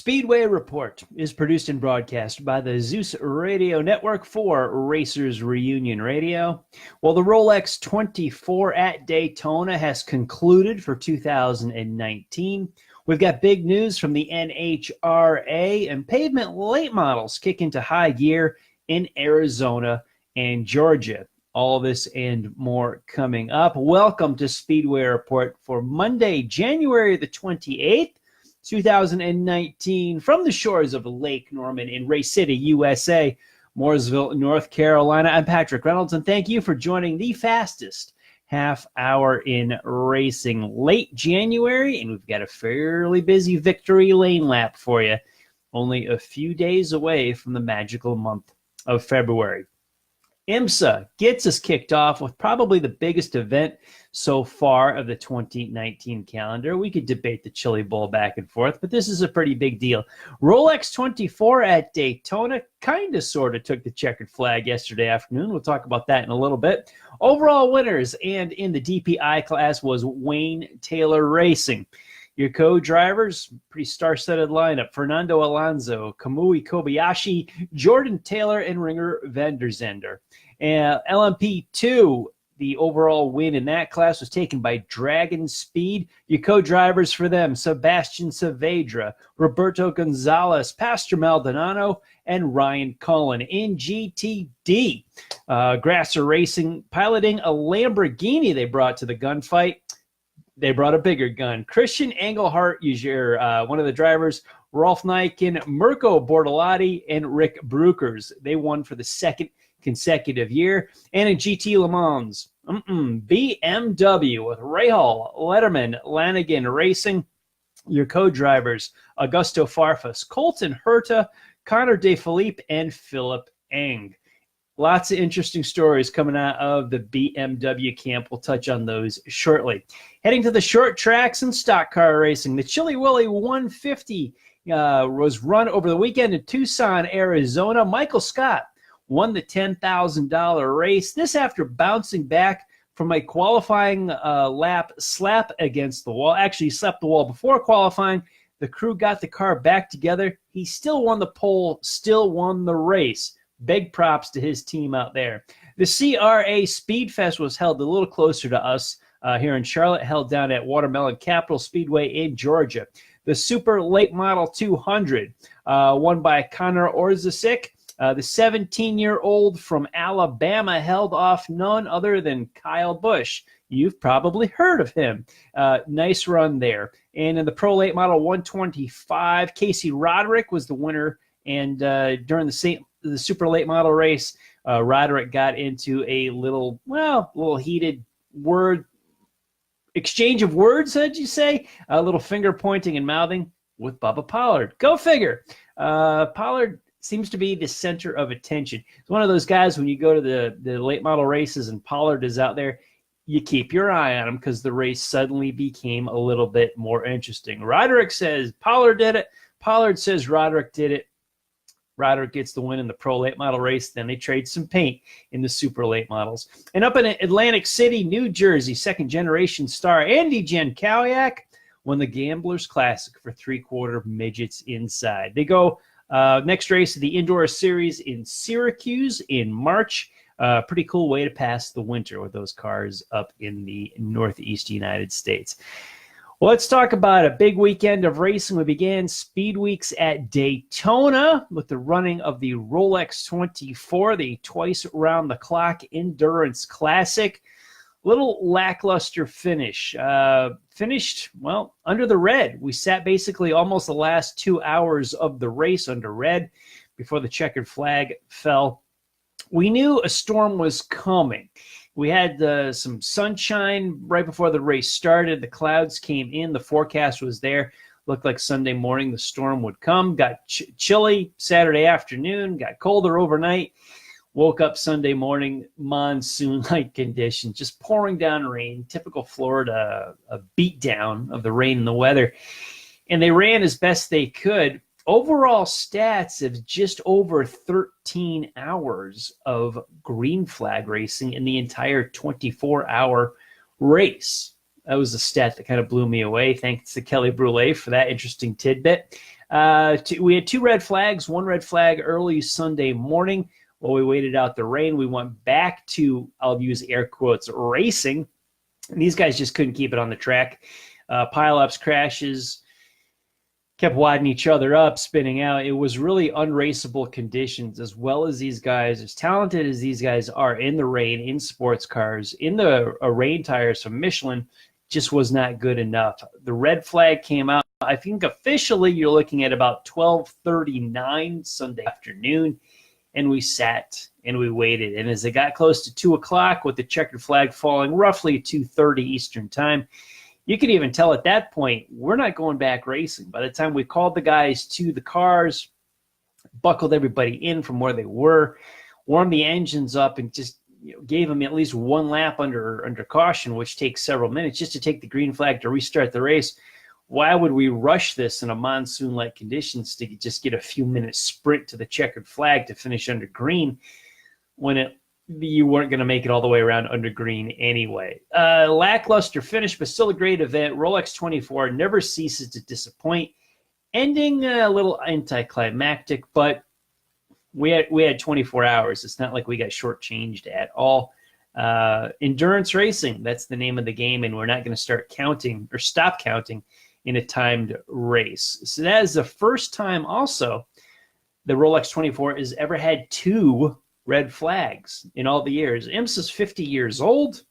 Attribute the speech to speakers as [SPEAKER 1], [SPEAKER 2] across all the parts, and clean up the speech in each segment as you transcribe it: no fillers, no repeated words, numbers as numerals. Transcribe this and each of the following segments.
[SPEAKER 1] Speedway Report is produced and broadcast by the Zeus Radio Network for Racers Reunion Radio. Well, the Rolex 24 at Daytona has concluded for 2019. We've got big news from the NHRA, and pavement late models kick into high gear in Arizona and Georgia. All this and more coming up. Welcome to Speedway Report for Monday, January the 28th. 2019, from the shores of Lake Norman in Race City, USA, Mooresville, North Carolina. I'm Patrick Reynolds, and thank you for joining the fastest half hour in racing. Late January, and we've got a fairly busy victory lane lap for you. Only a few days away from the magical month of February. IMSA gets us kicked off with probably the biggest event so far of the 2019 calendar. We could debate the Chili Bowl back and forth, but this is a pretty big deal. Rolex 24 at Daytona kind of sort of took the checkered flag yesterday afternoon. We'll talk about that in a little bit. Overall winners and in the DPI class was Wayne Taylor Racing. Your co-drivers, pretty star-studded lineup: Fernando Alonso, Kamui Kobayashi, Jordan Taylor, and Ringer van der Zender. LMP2, the overall win in that class was taken by Dragon Speed. Your co-drivers for them: Sebastian Saavedra, Roberto Gonzalez, Pastor Maldonado, and Ryan Cullen. In GTD, Grasser Racing piloting a Lamborghini they brought to the gunfight. They brought a bigger gun. Christian Engelhardt is your one of the drivers. Rolf Nyken, Mirko Bortolotti, and Rick Brukers. They won for the second consecutive year. And in GT Le Mans, BMW with Rahal, Letterman, Lanigan Racing. Your co-drivers: Augusto Farfus, Colton Herta, Connor DeFilippe, and Philip Eng. Lots of interesting stories coming out of the BMW camp. We'll touch on those shortly. Heading to the short tracks and stock car racing, the Chili Willy 150 was run over the weekend in Tucson, Arizona. Michael Scott won the $10,000 race. This after bouncing back from a qualifying lap slap against the wall. Actually, he slapped the wall before qualifying. The crew got the car back together. He still won the pole, still won the race. Big props to his team out there. The CRA Speed Fest was held a little closer to us here in Charlotte, held down at Watermelon Capital Speedway in Georgia. The Super Late Model 200, won by Connor Orzasik. The 17-year-old from Alabama held off none other than Kyle Busch. You've probably heard of him. Nice run there. And in the Pro Late Model 125, Casey Roderick was the winner. And during the Super Late Model race, Roderick got into a little heated exchange of words, how'd you say? A little finger pointing and mouthing with Bubba Pollard. Go figure. Pollard seems to be the center of attention. It's one of those guys, when you go to the late model races and Pollard is out there, you keep your eye on him because the race suddenly became a little bit more interesting. Roderick says Pollard did it. Pollard says Roderick did it. Roderick gets the win in the Pro Late Model race. Then they trade some paint in the Super Late Models. And up in Atlantic City, New Jersey, second-generation star Andy Jankowicz won the Gamblers Classic for three-quarter midgets inside. They go next race of the Indoor Series in Syracuse in March. Pretty cool way to pass the winter with those cars up in the Northeast United States. Well, let's talk about a big weekend of racing. We began Speed Weeks at Daytona with the running of the Rolex 24, the twice-round-the-clock Endurance Classic. Little lackluster finish. Finished, well, under the red. We sat basically almost the last 2 hours of the race under red before the checkered flag fell. We knew a storm was coming. We had some sunshine right before the race started. The clouds came in. The forecast was there. Looked like Sunday morning the storm would come. Got chilly Saturday afternoon. Got colder overnight. Woke up Sunday morning, monsoon-like conditions, just pouring down rain. Typical Florida, a beatdown of the rain and the weather. And they ran as best they could. Overall stats of just over 13 hours of green flag racing in the entire 24-hour race. That was a stat that kind of blew me away. Thanks to Kelly Brule for that interesting tidbit. We had 2 red flags, 1 red flag early Sunday morning. While we waited out the rain, we went back to, I'll use air quotes, racing. And these guys just couldn't keep it on the track. Pile-ups, crashes, kept wadding each other up, spinning out. It was really unraceable conditions, as well as these guys, as talented as these guys are in the rain, in sports cars, in the rain tires from Michelin, just was not good enough. The red flag came out. I think officially you're looking at about 12:39 Sunday afternoon, and we sat and we waited. And as it got close to 2 o'clock, with the checkered flag falling roughly 2:30 Eastern time, you could even tell at that point, we're not going back racing. By the time we called the guys to the cars, buckled everybody in from where they were, warmed the engines up, and just gave them at least 1 lap under caution, which takes several minutes just to take the green flag to restart the race. Why would we rush this in a monsoon-like conditions to just get a few minutes sprint to the checkered flag to finish under green when you weren't going to make it all the way around under green anyway? Lackluster finish, but still a great event. Rolex 24 never ceases to disappoint. Ending a little anticlimactic, but we had 24 hours. It's not like we got shortchanged at all. Endurance racing, that's the name of the game, and we're not going to start counting or stop counting in a timed race. So that is the first time also the Rolex 24 has ever had 2 red flags in all the years. IMSA's 50 years old.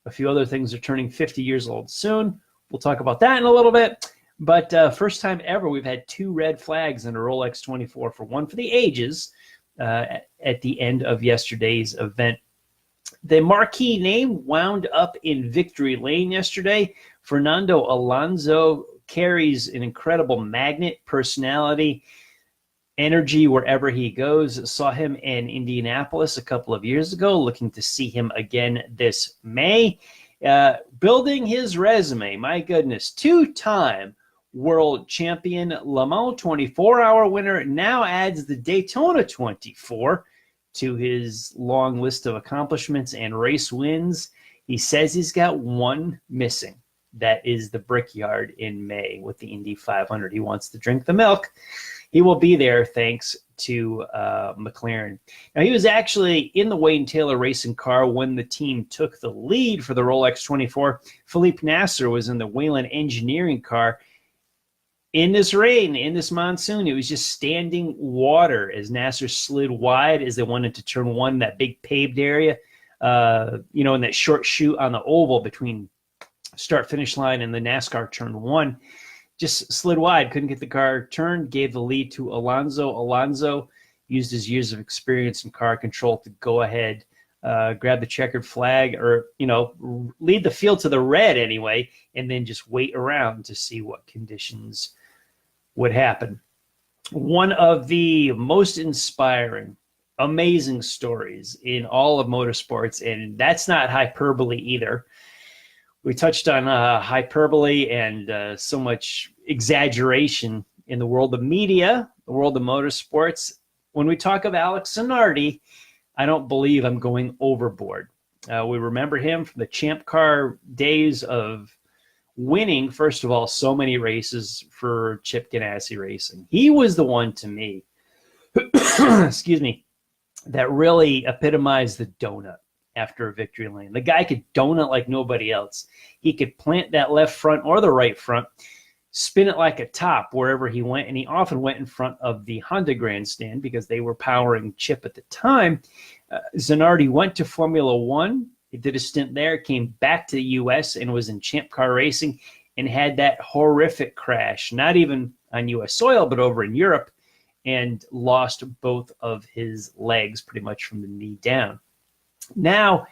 [SPEAKER 1] A few other things are turning 50 years old soon. We'll talk about that in a little bit. But first time ever we've had 2 red flags in a Rolex 24, for one for the ages at the end of yesterday's event. The marquee name wound up in victory lane yesterday. Fernando Alonso carries an incredible magnet, personality, energy wherever he goes. Saw him in Indianapolis a couple of years ago, looking to see him again this May. Building his resume, my goodness, 2-time world champion, Le Mans 24-hour winner, now adds the Daytona 24 to his long list of accomplishments and race wins. He says he's got 1 missing. That is the Brickyard in May with the Indy 500. He wants to drink the milk. He will be there thanks to McLaren. Now, he was actually in the Wayne Taylor racing car when the team took the lead for the Rolex 24. Philippe Nasser was in the Wayland engineering car. In this rain, in this monsoon, it was just standing water as Nasser slid wide as they went into turn 1, that big paved area, in that short chute on the oval between start-finish line and the NASCAR turn 1. Just slid wide, couldn't get the car turned, gave the lead to Alonso. Alonso used his years of experience in car control to go ahead, grab the checkered flag, or, lead the field to the red anyway, and then just wait around to see what conditions would happen. One of the most inspiring, amazing stories in all of motorsports, and that's not hyperbole either. We touched on hyperbole and so much exaggeration in the world of media, the world of motorsports. When we talk of Alex Zanardi, I don't believe I'm going overboard. We remember him from the Champ Car days of winning, first of all, so many races for Chip Ganassi Racing. He was the one, to me, excuse me, that really epitomized the donut after a victory lane. The guy could donut like nobody else. He could plant that left front or the right front, spin it like a top wherever he went, and he often went in front of the Honda grandstand because they were powering Chip at the time. Zanardi went to Formula One. He did a stint there, came back to the U.S. and was in Champ Car Racing and had that horrific crash, not even on U.S. soil, but over in Europe, and lost both of his legs pretty much from the knee down. Now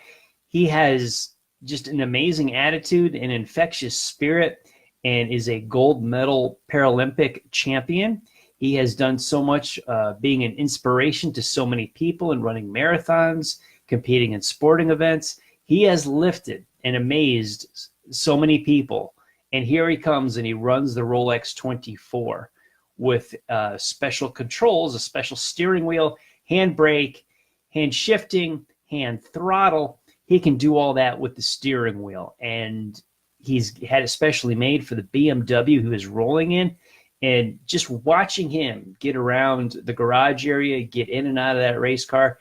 [SPEAKER 1] he has just an amazing attitude, an infectious spirit, and is a gold medal Paralympic champion. He has done so much, being an inspiration to so many people and running marathons, competing in sporting events. He has lifted and amazed so many people. And here he comes and he runs the Rolex 24 with special controls, a special steering wheel, hand brake, hand shifting, hand throttle. He can do all that with the steering wheel. And he's had it specially made for the BMW he was rolling in. And just watching him get around the garage area, get in and out of that race car,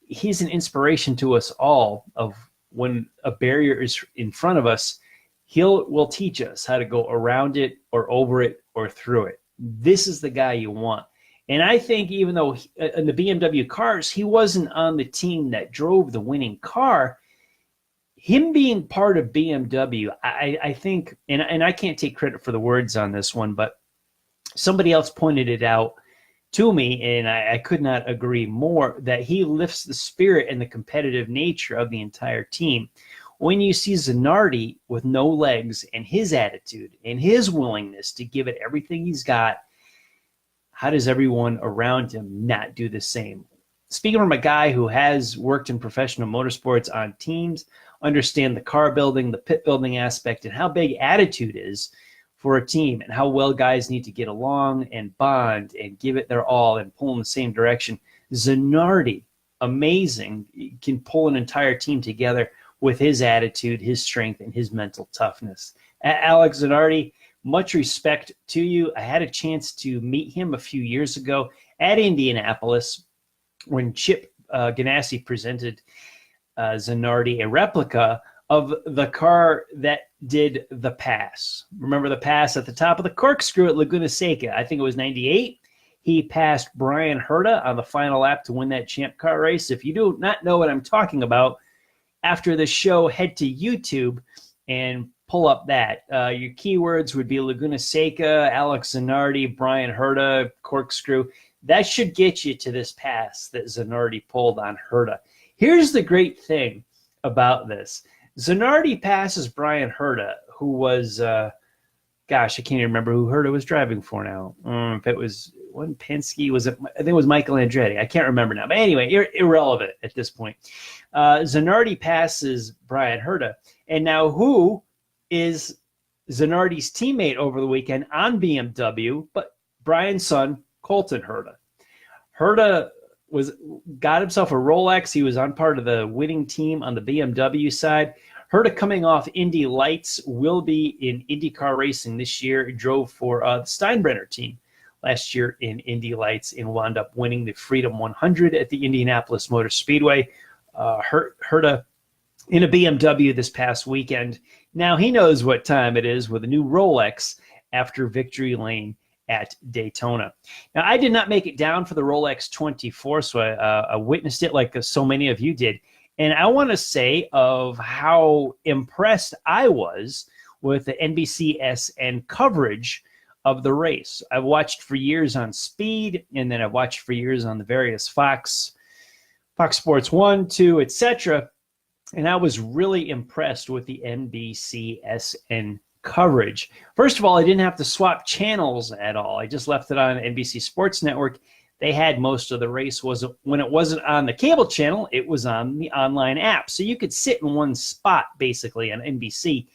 [SPEAKER 1] he's an inspiration to us all of when a barrier is in front of us, will teach us how to go around it or over it or through it. This is the guy you want. And I think even though in the BMW cars, he wasn't on the team that drove the winning car, him being part of BMW, I think, and I can't take credit for the words on this one, but somebody else pointed it out to me, and I could not agree more, that he lifts the spirit and the competitive nature of the entire team. When you see Zanardi with no legs and his attitude and his willingness to give it everything he's got, how does everyone around him not do the same? Speaking from a guy who has worked in professional motorsports on teams, understand the car building, the pit building aspect, and how big attitude is for a team and how well guys need to get along and bond and give it their all and pull in the same direction. Zanardi, amazing, can pull an entire team together with his attitude, his strength, and his mental toughness. Alex Zanardi, much respect to you. I had a chance to meet him a few years ago at Indianapolis when Chip Ganassi presented Zanardi a replica of the car that did the pass. Remember the pass at the top of the corkscrew at Laguna Seca? I think it was 98. He passed Brian Herta on the final lap to win that Champ Car race. If you do not know what I'm talking about, after the show, head to YouTube and pull up that. Your keywords would be Laguna Seca, Alex Zanardi, Brian Herta, corkscrew. That should get you to this pass that Zanardi pulled on Herta. Here's the great thing about this. Zanardi passes Brian Herta, who was, I can't even remember who Herta was driving for now. If it was one Penske, I think it was Michael Andretti. I can't remember now. But anyway, irrelevant at this point. Zanardi passes Brian Herta. And now who is Zanardi's teammate over the weekend on BMW, but Brian's son, Colton Herta. Herta got himself a Rolex. He was on part of the winning team on the BMW side. Herta, coming off Indy Lights, will be in IndyCar racing this year. He drove for the Steinbrenner team last year in Indy Lights and wound up winning the Freedom 100 at the Indianapolis Motor Speedway. Herta in a BMW this past weekend. Now he knows what time it is with a new Rolex after victory lane at Daytona. Now, I did not make it down for the Rolex 24, so I witnessed it like so many of you did. And I want to say of how impressed I was with the NBCSN coverage of the race. I've watched for years on Speed, and then I've watched for years on the various Fox Sports 1, 2, etc. And I was really impressed with the NBCSN coverage. First of all, I didn't have to swap channels at all. I just left it on NBC Sports Network. They had most of the race. When it wasn't on the cable channel, it was on the online app. So you could sit in one spot, basically, on NBC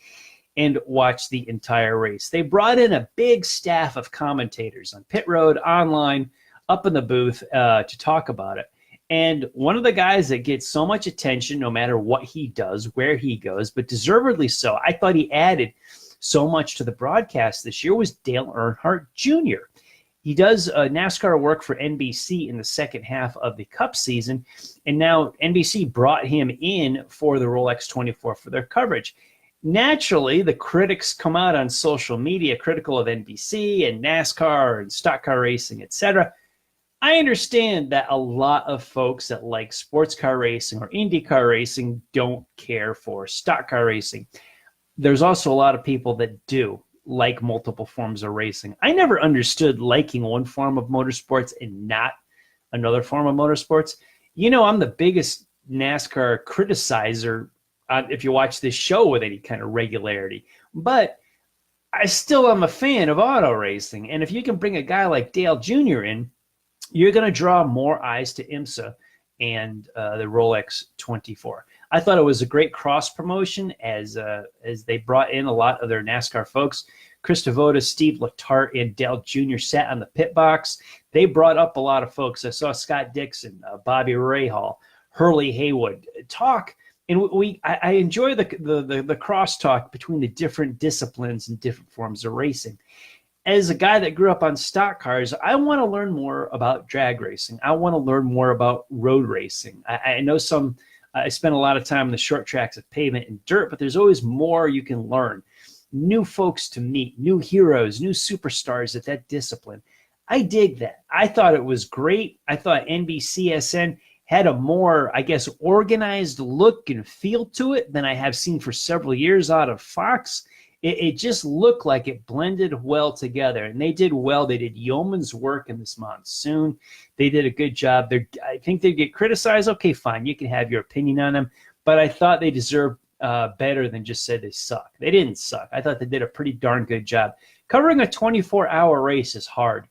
[SPEAKER 1] and watch the entire race. They brought in a big staff of commentators on pit road, online, up in the booth to talk about it. And one of the guys that gets so much attention, no matter what he does, where he goes, but deservedly so, I thought he added so much to the broadcast this year, was Dale Earnhardt Jr. He does NASCAR work for NBC in the second half of the Cup season, and now NBC brought him in for the Rolex 24 for their coverage. Naturally, the critics come out on social media critical of NBC and NASCAR and stock car racing, etc. I understand that a lot of folks that like sports car racing or IndyCar racing don't care for stock car racing. There's also a lot of people that do like multiple forms of racing. I never understood liking one form of motorsports and not another form of motorsports. You know, I'm the biggest NASCAR criticizer if you watch this show with any kind of regularity. But I still am a fan of auto racing. And if you can bring a guy like Dale Jr. in, you're going to draw more eyes to IMSA and the Rolex 24. I thought it was a great cross promotion as they brought in a lot of their NASCAR folks. Chris Devoda, Steve Letarte, and Dale Jr. sat on the pit box. They brought up a lot of folks. I saw Scott Dixon, Bobby Rahal, Hurley Haywood talk, and I enjoy the crosstalk between the different disciplines and different forms of racing. as a guy that grew up on stock cars, I want to learn more about drag racing. I want to learn more about road racing. I know I spend a lot of time on the short tracks of pavement and dirt, but there's always more you can learn. New folks to meet, new heroes, new superstars at that discipline. I dig that. I thought it was great. I thought NBCSN had a more, I guess, organized look and feel to it than I have seen for several years out of Fox. It just looked like it blended well together, and they did well. They did yeoman's work in this monsoon. They did a good job. I think they get criticized. Okay, fine, you can have your opinion on them, but I thought they deserved better than just say they suck. They didn't suck. I thought they did a pretty darn good job. Covering a 24-hour race is hard.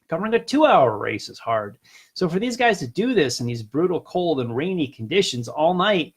[SPEAKER 1] Covering a 2-hour race is hard. So for these guys to do this in these brutal, cold, and rainy conditions all night,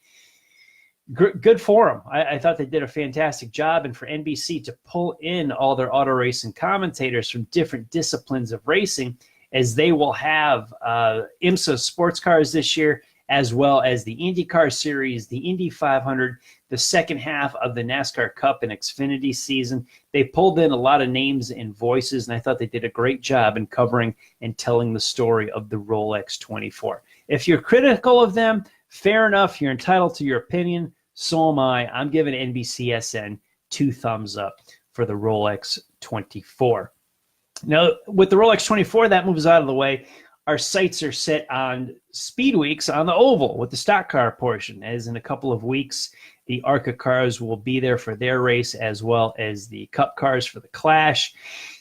[SPEAKER 1] good for them. I thought they did a fantastic job. And for NBC to pull in all their auto racing commentators from different disciplines of racing, as they will have IMSA sports cars this year, as well as the IndyCar Series, the Indy 500, the second half of the NASCAR Cup and Xfinity season. They pulled in a lot of names and voices, and I thought they did a great job in covering and telling the story of the Rolex 24. If you're critical of them, fair enough. You're entitled to your opinion. So am I. I'm giving NBCSN 2 thumbs up for the Rolex 24. Now, with the Rolex 24, that moves out of the way. Our sights are set on Speed Weeks on the oval with the stock car portion, as in a couple of weeks, the ARCA cars will be there for their race, as well as the Cup cars for the Clash.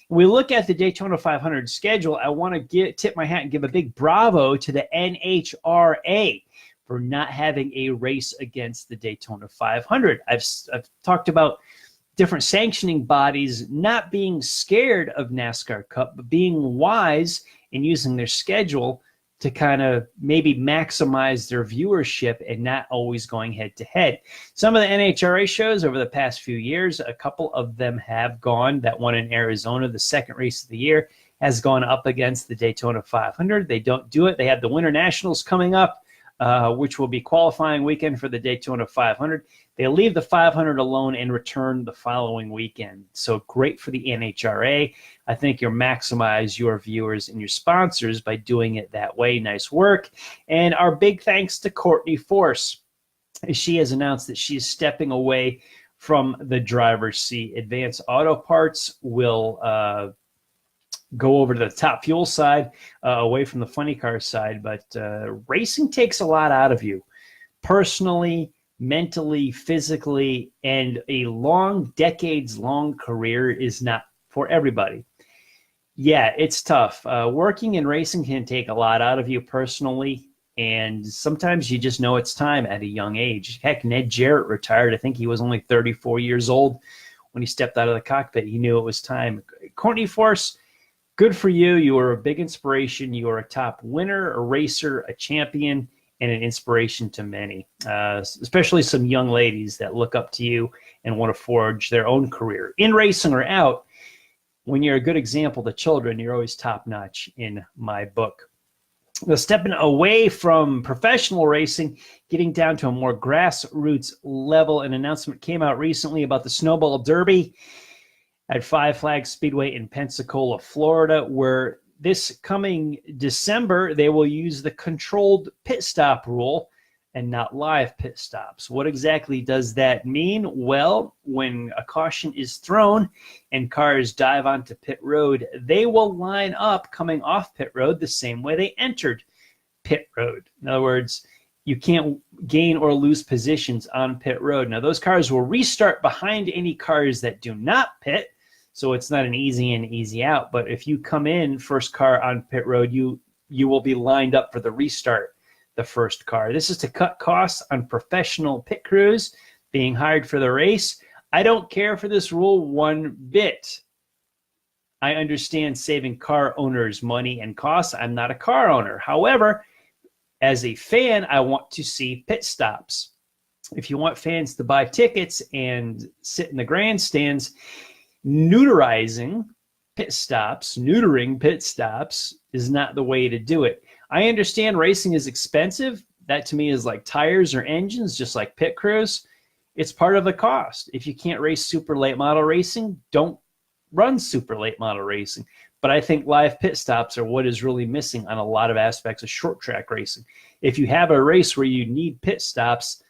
[SPEAKER 1] We look at the Daytona 500 schedule. I want to tip my hat and give a big bravo to the NHRA for not having a race against the Daytona 500. I've talked about different sanctioning bodies not being scared of NASCAR Cup, but being wise in using their schedule to kind of maybe maximize their viewership and not always going head to head. Some of the NHRA shows over the past few years, a couple of them have gone. That one in Arizona, the second race of the year, has gone up against the Daytona 500. They don't do it. They have the Winter Nationals coming up, which will be qualifying weekend for the Daytona 500. They leave the 500 alone and return the following weekend. So great for the NHRA. I think you'll maximize your viewers and your sponsors by doing it that way. Nice work. And our big thanks to Courtney Force. She has announced that she is stepping away from the driver's seat. Advanced Auto Parts will go over to the Top Fuel side, away from the funny car side. But racing takes a lot out of you, personally, mentally, physically, and a decades-long career is not for everybody. Yeah, it's tough. Working in racing can take a lot out of you personally, and sometimes you just know it's time at a young age. Heck, Ned Jarrett retired. I think he was only 34 years old when he stepped out of the cockpit. He knew it was time. Courtney Force, good for you. You are a big inspiration. You are a top winner, a racer, a champion, and an inspiration to many, especially some young ladies that look up to you and want to forge their own career. In racing or out, when you're a good example to children, you're always top-notch in my book. Now, stepping away from professional racing, getting down to a more grassroots level, an announcement came out recently about the Snowball Derby at Five Flags Speedway in Pensacola, Florida, where this coming December, they will use the controlled pit stop rule and not live pit stops. What exactly does that mean? Well, when a caution is thrown and cars dive onto pit road, they will line up coming off pit road the same way they entered pit road. In other words, you can't gain or lose positions on pit road. Now, those cars will restart behind any cars that do not pit, so it's not an easy in, easy out. But if you come in first car on pit road, you will be lined up for the restart, the first car. This is to cut costs on professional pit crews being hired for the race. I don't care for this rule one bit. I understand saving car owners money and costs. I'm not a car owner. However, as a fan, I want to see pit stops. If you want fans to buy tickets and sit in the grandstands, neutering pit stops is not the way to do it. I understand racing is expensive. That to me is like tires or engines, just like pit crews. It's part of the cost. If you can't race super late model racing, don't runs super late model racing. But I think live pit stops are what is really missing on a lot of aspects of short track racing. If you have a race where you need pit stops,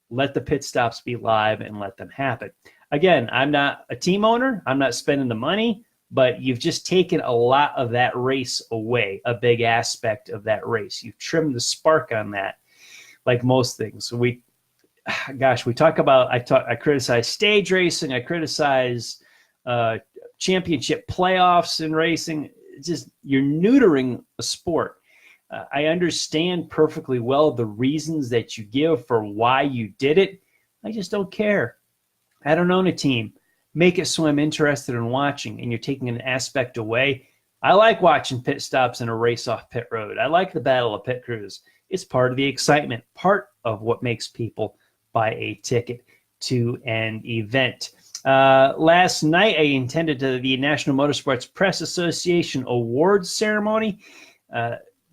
[SPEAKER 1] let the pit stops be live and let them happen. Again, I'm not a team owner. I'm not spending the money, but you've just taken a lot of that race away, a big aspect of that race. You've trimmed the spark on that, like most things. We talk about, I criticize stage racing. I criticize championship playoffs in racing. It's just, you're neutering a sport. I understand perfectly well the reasons that you give for why you did it. I just don't care. I don't own a team. Make it so I'm interested in watching, and you're taking an aspect away. I like watching pit stops in a race off pit road. I like the battle of pit crews. It's part of the excitement, part of what makes people buy a ticket to an event. Last night, I attended the National Motorsports Press Association Awards ceremony.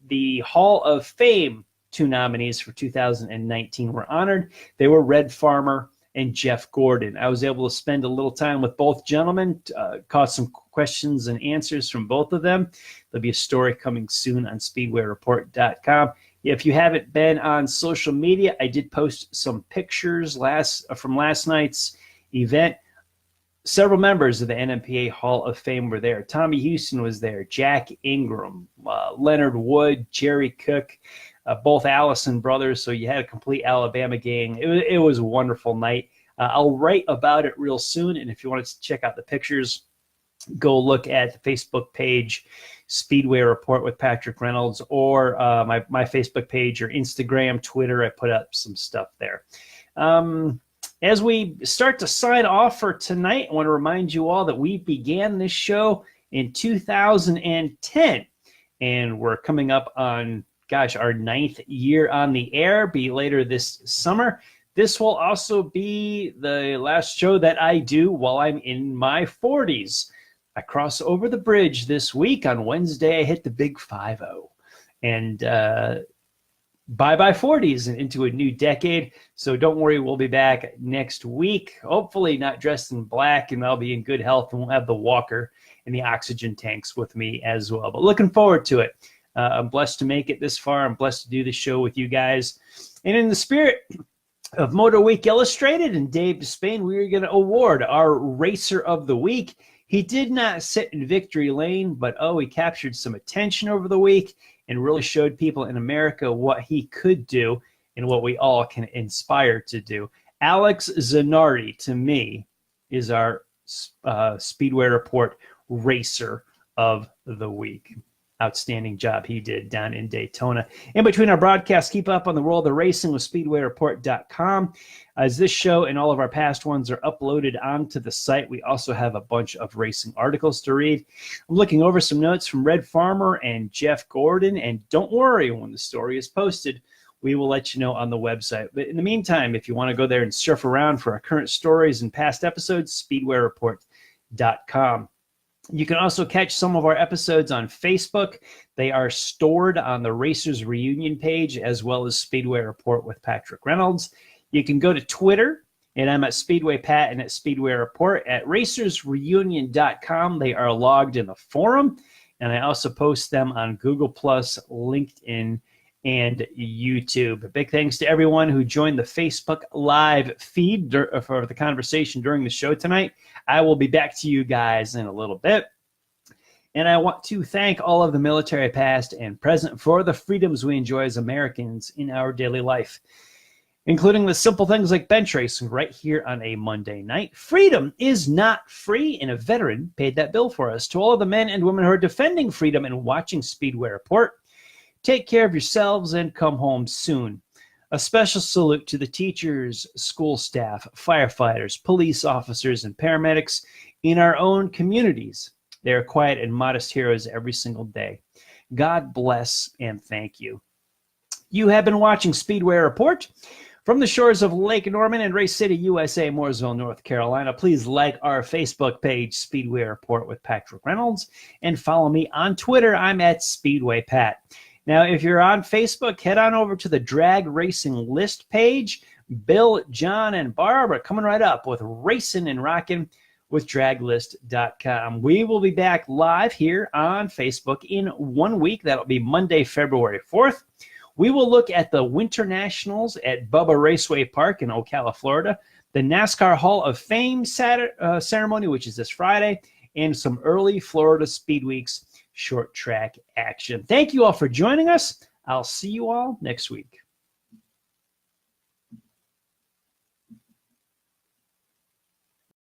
[SPEAKER 1] The Hall of Fame 2 nominees for 2019 were honored. They were Red Farmer and Jeff Gordon. I was able to spend a little time with both gentlemen, caught some questions and answers from both of them. There'll be a story coming soon on SpeedwayReport.com. If you haven't been on social media, I did post some pictures from last night's event. Several members of the NMPA Hall of Fame were there. Tommy Houston was there, Jack Ingram, Leonard Wood, Jerry Cook, both Allison brothers. So you had a complete Alabama gang. It was a wonderful night. I'll write about it real soon. And if you want to check out the pictures, go look at the Facebook page, Speedway Report with Patrick Reynolds, or my Facebook page or Instagram, Twitter. I put up some stuff there. As we start to sign off for tonight, I want to remind you all that we began this show in 2010, and we're coming up on, our 9th year on the air, be later this summer. This will also be the last show that I do while I'm in my 40s. I cross over the bridge this week. On Wednesday, I hit the big 5-0. And bye-bye 40s and into a new decade. So don't worry, we'll be back next week. Hopefully not dressed in black, and I'll be in good health, and we'll have the walker and the oxygen tanks with me as well. But looking forward to it. I'm blessed to make it this far. I'm blessed to do the show with you guys. And in the spirit of Motor Week Illustrated and Dave Despain, we are going to award our Racer of the Week. He did not sit in victory lane, but he captured some attention over the week and really showed people in America what he could do and what we all can inspire to do. Alex Zanardi, to me, is our Speedway Report Racer of the Week. Outstanding job he did down in Daytona. In between our broadcasts, keep up on the world of racing with SpeedwayReport.com. As this show and all of our past ones are uploaded onto the site, we also have a bunch of racing articles to read. I'm looking over some notes from Red Farmer and Jeff Gordon, and don't worry, when the story is posted, we will let you know on the website. But in the meantime, if you want to go there and surf around for our current stories and past episodes, SpeedwayReport.com. You can also catch some of our episodes on Facebook. They are stored on the Racers Reunion page, as well as Speedway Report with Patrick Reynolds. You can go to Twitter, and I'm at Speedway Pat and at Speedway Report. At RacersReunion.com, they are logged in the forum, and I also post them on Google+, LinkedIn, and YouTube. A big thanks to everyone who joined the Facebook Live feed for the conversation during the show tonight. I will be back to you guys in a little bit. And I want to thank all of the military past and present for the freedoms we enjoy as Americans in our daily life, including the simple things like bench racing right here on a Monday night. Freedom is not free, and a veteran paid that bill for us. To all of the men and women who are defending freedom and watching Speedway Report, take care of yourselves and come home soon. A special salute to the teachers, school staff, firefighters, police officers, and paramedics in our own communities. They are quiet and modest heroes every single day. God bless and thank you. You have been watching Speedway Report from the shores of Lake Norman and Race City, USA, Mooresville, North Carolina. Please like our Facebook page, Speedway Report with Patrick Reynolds, and follow me on Twitter. I'm at Speedway Pat. Now, if you're on Facebook, head on over to the Drag Racing List page. Bill, John, and Barb are coming right up with Racing and Rockin' with draglist.com. We will be back live here on Facebook in 1 week. That'll be Monday, February 4th. We will look at the Winter Nationals at Bubba Raceway Park in Ocala, Florida, the NASCAR Hall of Fame ceremony, which is this Friday, and some early Florida Speed Weeks short track action. Thank you all for joining us. I'll see you all next week.